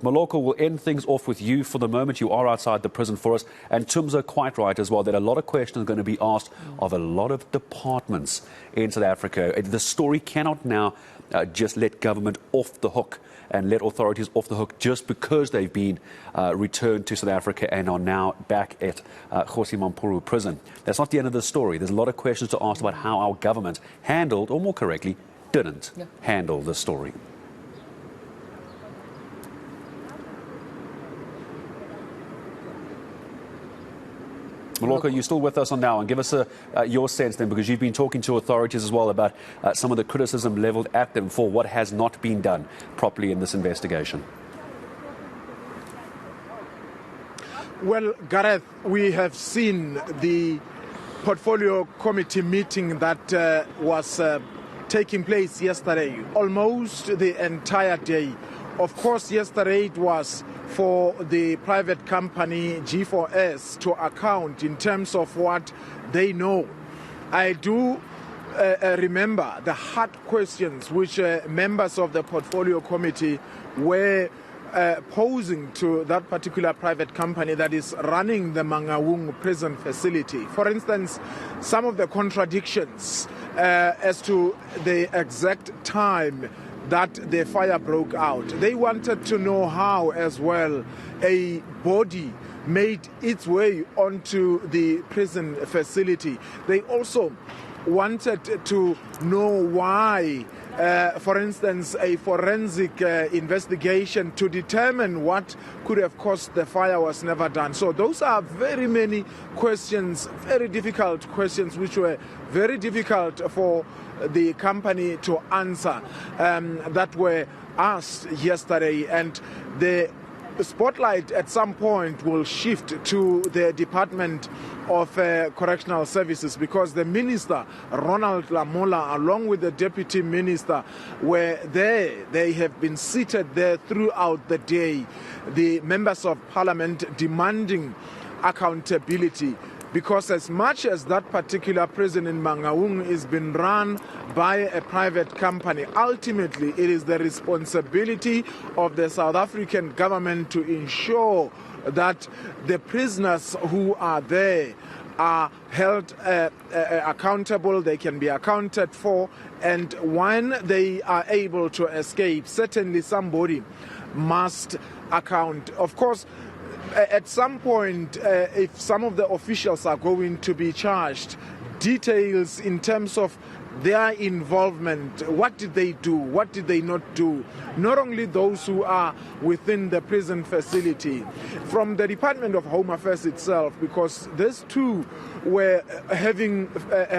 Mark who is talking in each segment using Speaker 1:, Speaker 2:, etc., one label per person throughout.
Speaker 1: Moloko, will end things off with you for the moment. You are outside the prison for us. And Tumza, quite right as well, that a lot of questions are going to be asked of a lot of departments in South Africa. The story cannot now just let government off the hook and let authorities off the hook just because they've been returned to South Africa and are now back at Kgosi Mampuru prison. That's not the end of the story. There's a lot of questions to ask about how our government handled, or more correctly, didn't handle the story. Moloko, you're still with us on now, and give us your sense then, because you've been talking to authorities as well about some of the criticism levelled at them for what has not been done properly in this investigation.
Speaker 2: Well, Gareth, we have seen the portfolio committee meeting that was taking place yesterday, almost the entire day. Of course, yesterday it was for the private company G4S to account in terms of what they know. I do remember the hard questions which members of the portfolio committee were posing to that particular private company that is running the Mangaung prison facility. For instance, some of the contradictions as to the exact time that the fire broke out. They wanted to know how, as well, a body made its way onto the prison facility. They also wanted to know why, for instance, a forensic investigation to determine what could have caused the fire was never done. So those are very many questions, very difficult questions, which were very difficult for the company to answer, that were asked yesterday. And the spotlight at some point will shift to the Department of Correctional Services, because the Minister, Ronald Lamola, along with the Deputy Minister, were there. They have been seated there throughout the day. The members of Parliament demanding accountability, because as much as that particular prison in Mangaung is being run by a private company, ultimately it is the responsibility of the South African government to ensure that the prisoners who are there are held accountable, they can be accounted for, and when they are able to escape, certainly somebody must account. Of course, at some point, if some of the officials are going to be charged, details in terms of their involvement, what did they do, what did they not do, not only those who are within the prison facility, from the Department of Home Affairs itself, because these two were having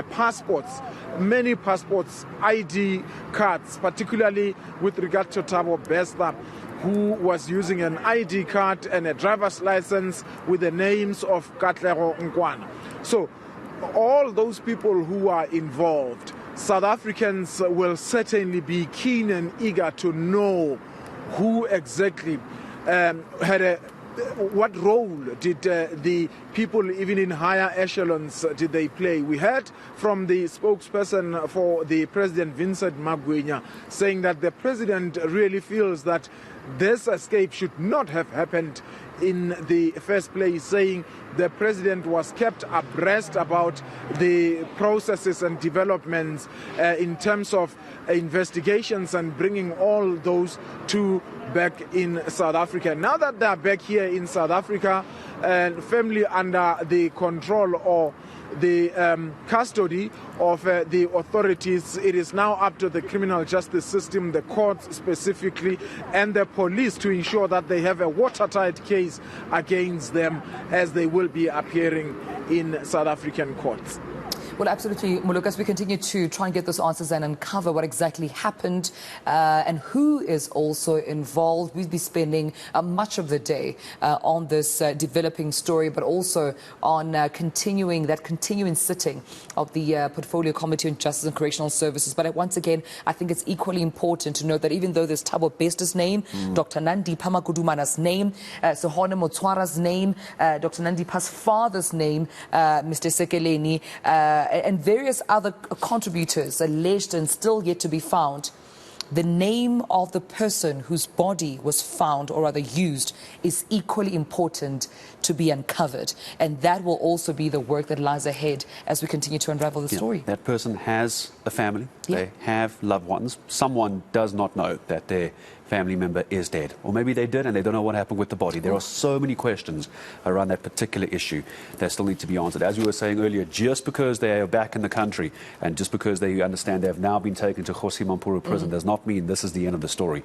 Speaker 2: passports, many passports, ID cards, particularly with regard to Thabo Bester, who was using an ID card and a driver's license with the names of Katlego Nkwana. So all those people who are involved, South Africans will certainly be keen and eager to know who exactly what role did the people even in higher echelons did they play. We heard from the spokesperson for the President, Vincent Magwenya, saying that the President really feels that this escape should not have happened in the first place, saying the President was kept abreast about the processes and developments in terms of investigations and bringing all those two back in South Africa. Now that they are back here in South Africa and firmly under the control or the custody of the authorities, it is now up to the criminal justice system, the courts specifically, and the police to ensure that they have a watertight case against them as they will be appearing in South African courts.
Speaker 3: Well, absolutely, Moloko, as we continue to try and get those answers and uncover what exactly happened and who is also involved. We'll be spending much of the day on this developing story, but also on continuing sitting of the Portfolio Committee on Justice and Correctional Services. But once again, I think it's equally important to note that even though there's Thabo Bester's name, Dr. Nandipha Magudumana's name, Sohone Motswara's name, Dr. Nandipha's father's name, Mr. Sekeleni, and various other contributors alleged and still yet to be found, the name of the person whose body was found, or rather used, is equally important to be uncovered. And that will also be the work that lies ahead as we continue to unravel the story.
Speaker 1: That person has a family, they have loved ones. Someone does not know that their family member is dead. Or maybe they did and they don't know what happened with the body. There are so many questions around that particular issue that still need to be answered. As we were saying earlier, just because they are back in the country and just because they understand they have now been taken to Kgosi Mampuru prison does not mean this is the end of the story.